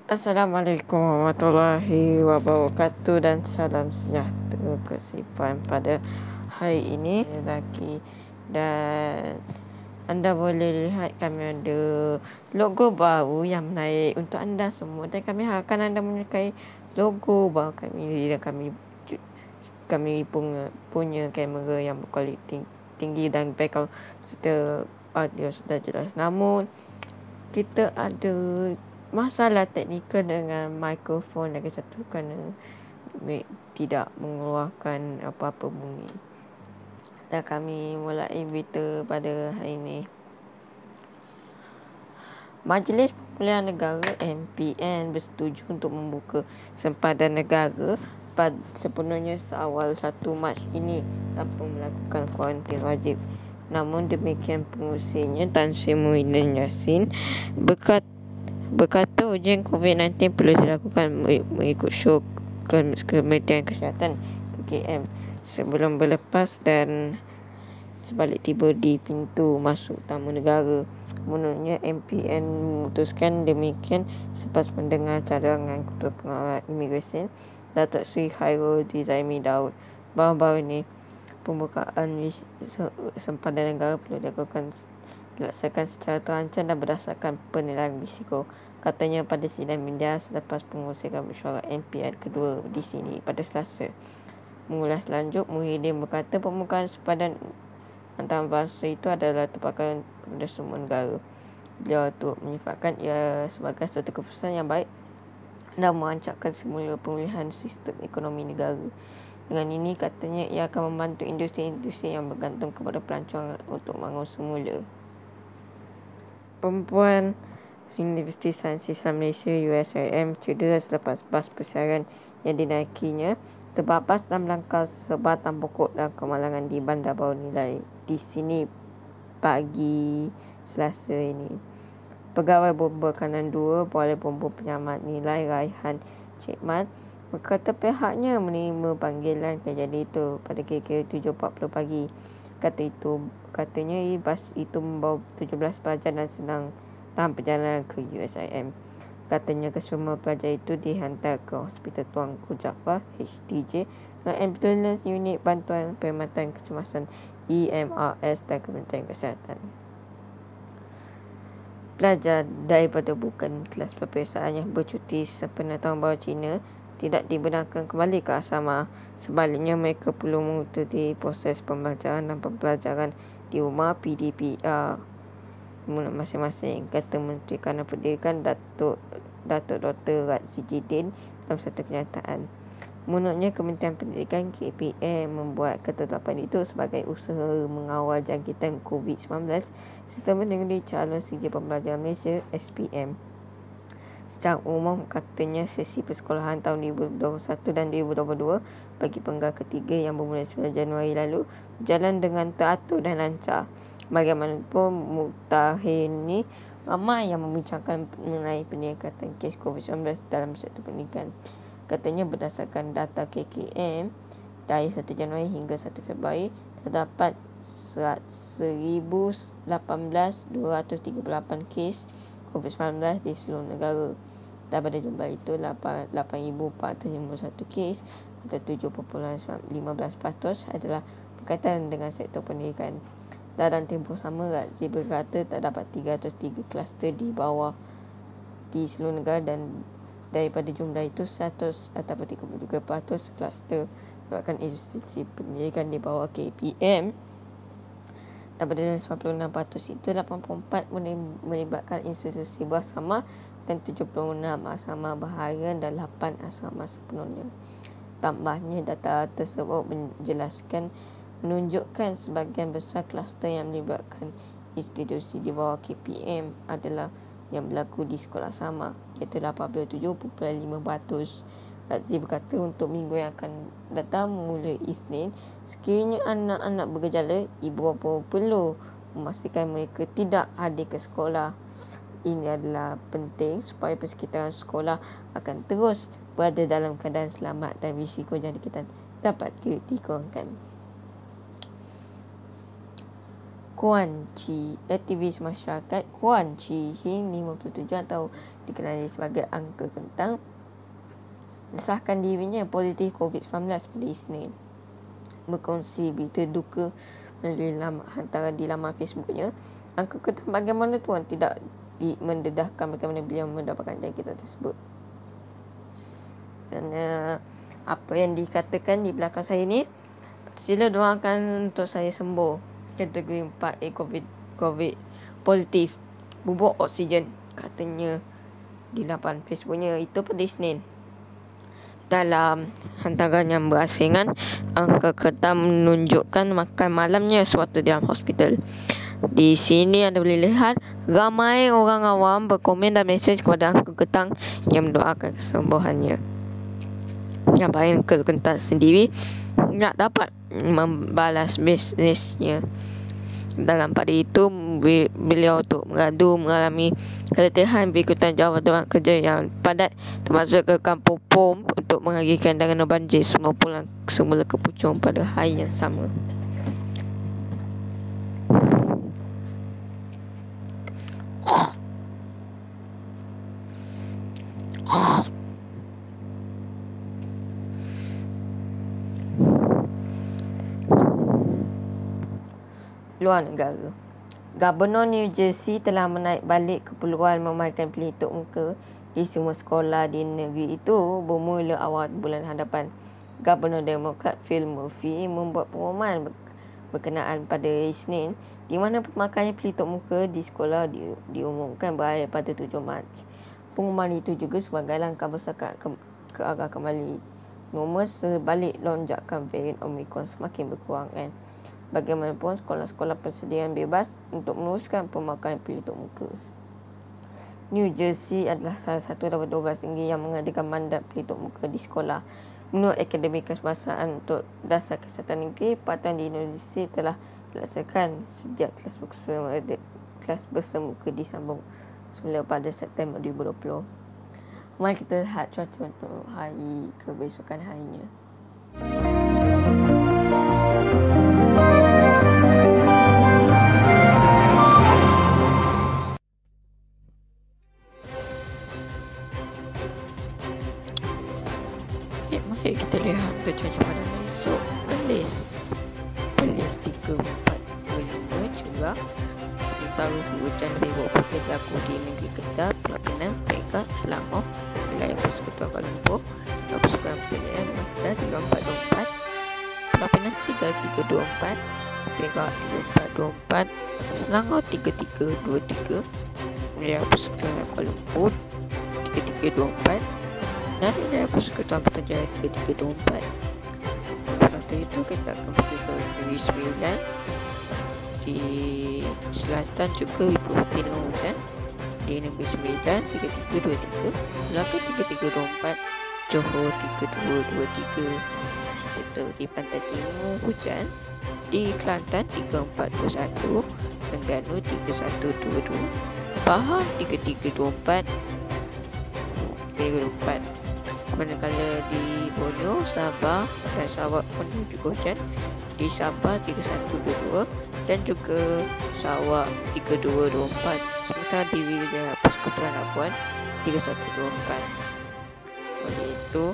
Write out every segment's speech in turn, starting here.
Assalamualaikum warahmatullahi wabarakatuh dan salam sejahtera kesimpanan pada hari ini lagi. Dan anda boleh lihat kami ada logo baru yang menarik untuk anda semua, dan kami harapkan anda menyukai logo baru kami. Dan kami punya kamera yang berkualiti tinggi dan background serta audio sudah jelas. Namun kita ada masalah teknikal dengan mikrofon lagi satu, kerana tidak mengeluarkan apa-apa bunyi. Dan kami mulai berita pada hari ini. Majlis Permulihan Negara MPN bersetuju untuk membuka sempadan negara sepenuhnya seawal 1 Mac ini tanpa melakukan kuarantin wajib. Namun demikian, pengurusnya Tan Sri Muhyiddin Yassin berkata ujian COVID-19 perlu dilakukan mengikut syur Kementerian Kesihatan KKM sebelum berlepas dan sebalik tiba di pintu masuk tamu negara. Menurutnya, MPN memutuskan demikian selepas mendengar cadangan Ketua Pengawal Imigresen Datuk Seri Khairul Dzaimee Daud bahawa ini pembukaan sempadan negara perlu dilaksanakan secara terancang dan berdasarkan penilaian risiko, katanya pada sidang media selepas pengurusan mesyuarat MPN kedua di sini pada Selasa. Mengulas lanjut, Muhyiddin berkata pembukaan sempadan antarabangsa itu adalah tepakan kepada semua negara. Beliau turut menyifatkan ia sebagai satu keputusan yang baik dan merancangkan semula pemulihan sistem ekonomi negara. Dengan ini, katanya ia akan membantu industri-industri yang bergantung kepada pelancongan untuk bangun semula. Perempuan Universiti Sains Islam Malaysia USIM cedera selepas bas persiaran yang dinaikinya terbabas dalam langkah sebatang pokok dan kemalangan di Bandar Baru Nilai di sini pagi Selasa ini. Pegawai bomba kanan 2 Balai Bomba Penyelamat Nilai Raihan Cik Mat berkata pihaknya menerima panggilan kejadian itu pada kira-kira 7.40 pagi. Katanya bas itu membawa 17 pelajar dan sedang dalam perjalanan ke USIM. Katanya kesemua pelajar itu dihantar ke Hospital Tuanku Jaafar HTJ dan Ambulans Unit Bantuan Perkhidmatan Kecemasan EMRS dan Kementerian Kesihatan. Pelajar daripada bukan kelas peperiksaan yang bercuti sempena Tahun Baru Cina tidak dibenarkan kembali ke asrama. Sebaliknya, mereka perlu mengikuti proses pembelajaran dan pembelajaran di rumah PDPR masing-masing, kata Menteri Kanan Pendidikan Datuk Dr. Razzie Jidin dalam satu kenyataan. Menurutnya, Kementerian Pendidikan KPM membuat ketetapan itu sebagai usaha mengawal jangkitan COVID-19 serta menengani calon sijil pembelajaran Malaysia SPM. Secara umum, katanya sesi persekolahan tahun 2021 dan 2022 bagi penggal ketiga yang bermula 9 Januari lalu berjalan dengan teratur dan lancar. Bagaimanapun, mutakhir ini ramai yang membincangkan mengenai peningkatan kes COVID-19 dalam sektor pendidikan. Katanya berdasarkan data KKM dari 1 Januari hingga 1 Februari terdapat 1,018,238 kes COVID-19 di seluruh negara. Dan pada jumlah itu 8,451 kes atau 7.15% adalah berkaitan dengan sektor pendidikan. Dalam tempoh sama, Razzie berkata terdapat 303 kluster di bawah di seluruh negara, dan daripada jumlah itu 100 atau 33% kluster merupakan institusi pendidikan di bawah KPM. Dan pada 96% itu 84 melibatkan institusi bersama dan 76 asrama berharian dan 8 asrama sepenuhnya. Tambahnya, data tersebut menunjukkan sebahagian besar kluster yang melibatkan institusi di bawah KPM adalah yang berlaku di sekolah sama, iaitu 87.5%. Razzie berkata untuk minggu yang akan datang mulai Isnin, sekiranya anak-anak bergejala, ibu bapa perlu memastikan mereka tidak hadir ke sekolah. Ini adalah penting supaya persekitaran sekolah akan terus berada dalam keadaan selamat dan risiko jangkitan dapat dikurangkan. Quan Chi, aktivis masyarakat Quan Chi Hing 57 atau dikenali sebagai Uncle Kentang, desahkan dirinya positif COVID-19 pada Isnin. Berkongsi berita duka melalui hantaran di laman Facebooknya, Uncle Kentang bagaimanapun tidak mendedahkan bagaimana beliau mendapatkan jangkitan tersebut. Dan apa yang dikatakan di belakang saya ni, sila doakan untuk saya sembuh. Kategori 4A COVID positif, bubuk oksigen, katanya di laman Facebooknya itu pada Isnin. Dalam hantaran yang berasingan, Uncle Kentang menunjukkan makan malamnya sewaktu dalam hospital. Di sini anda boleh lihat ramai orang awam berkomen dan mesej kepada Uncle Kentang yang mendoakan kesembuhannya. Yang baik Uncle Kentang sendiri tak dapat membalas mesejnya. Dalam pada itu, beliau tu mengalami keletihan berikutan jawatan kerja yang padat, termasuk ke kampung Pom untuk mengagikan dana banjir semua pulang semula ke Puchong pada hari yang sama. Luar negara. Gubernur New Jersey telah menaik balik keperluan memamerkan pelitup muka di semua sekolah di negeri itu bermula awal bulan hadapan. Gubernur Demokrat Phil Murphy membuat pengumuman berkenaan pada Isnin di mana pemakaian pelitup muka di sekolah diumumkan berakhir pada 7 Mac. Pengumuman itu juga sebagai langkah besar ke arah kembali normal sebalik lonjakan varian Omicron semakin berkurang kan. Bagaimanapun, sekolah-sekolah persediaan bebas untuk meneruskan pemakaian pelitup muka. New Jersey adalah salah satu daripada 12 negeri yang mengadakan mandat pelitup muka di sekolah. Menurut Akademi Keselamatan untuk Dasar Kesihatan Negeri, patuan di Indonesia telah dilaksanakan sejak kelas bersemuka disambung semula pada September 2020. Mari kita lihat cuaca untuk hari kebesokan harinya. Mari kita lihat cuaca pada esok. Perlis 34-25 juga tahu hujan lebih berpotensi berlaku di negeri Kedah, Pulau Pinang, Perak, Selangor, wilayah Persekutuan Kuala Lumpur, Persekutuan Pilihan Kedah 3424, Pulau Pinang 3324, Perak 3424, Selangor 3323, wilayah Persekutuan Kuala Lumpur 3324 dan wilayah Persekutuan Putrajaya 3324. Setelah itu kita akan pergi ke Negeri Sembilan. Di selatan juga berpotensi dengan hujan di Negeri Sembilan 3323, Melaka 3324, Johor 3223. Di pantai timur hujan di Kelantan 3421, Terengganu 3122, Pahang 3324. Manakala di Borneo, Sabah dan Sarawak pun juga hujan di Sabah 3122 dan juga Sarawak 3224. Sementara di wilayah Persekutuan Labuan 3124. Oleh itu,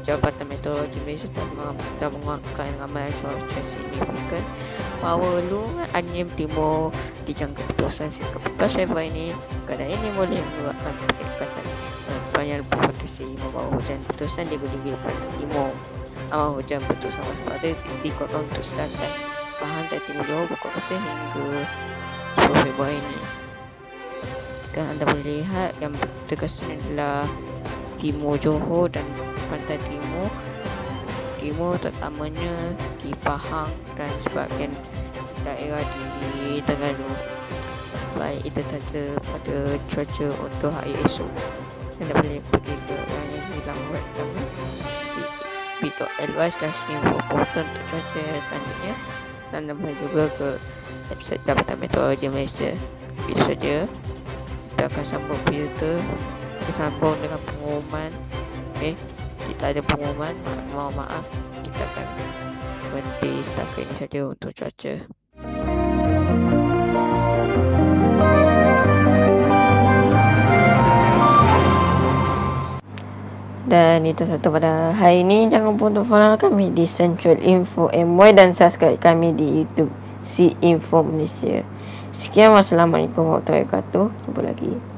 Jabatan Meteorologi Malaysia telah menguatkan ramalan cuaca signifikan bahawa luaran angin timur dijangka berterusan sehingga 14 Februari ini. Keadaan ini boleh menyebabkan peningkatan yang berpotensi membawa hujan berterusan di negeri pantai timur. Awan hujan berterusan waspada di Kuala untuk sedangkan Pahang dan Timur Johor berkuasa hingga 10 Februari ini. Jika anda boleh lihat yang terkesan adalah Timur Johor dan pantai timur terutamanya di Pahang dan sebahagian daerah di Terengganu. Baik, itu saja pada cuaca untuk hari esok. Anda boleh pergi ke laman kami bit.ly/info untuk cuaca selanjutnya, dan anda boleh juga ke website Jabatan Meteorologi Malaysia. Itu saja. Kita akan sambung berita, sambung dengan pengumuman. Kita ada pengumuman, mohon maaf, kita akan berhenti setakat ini saja untuk cuaca. itu satu pada hari ini. Jangan lupa untuk follow kami di Central Info MY dan subscribe kami di YouTube Si Info Malaysia. Sekian, wassalamualaikum warahmatullahi wabarakatuh. Jumpa lagi.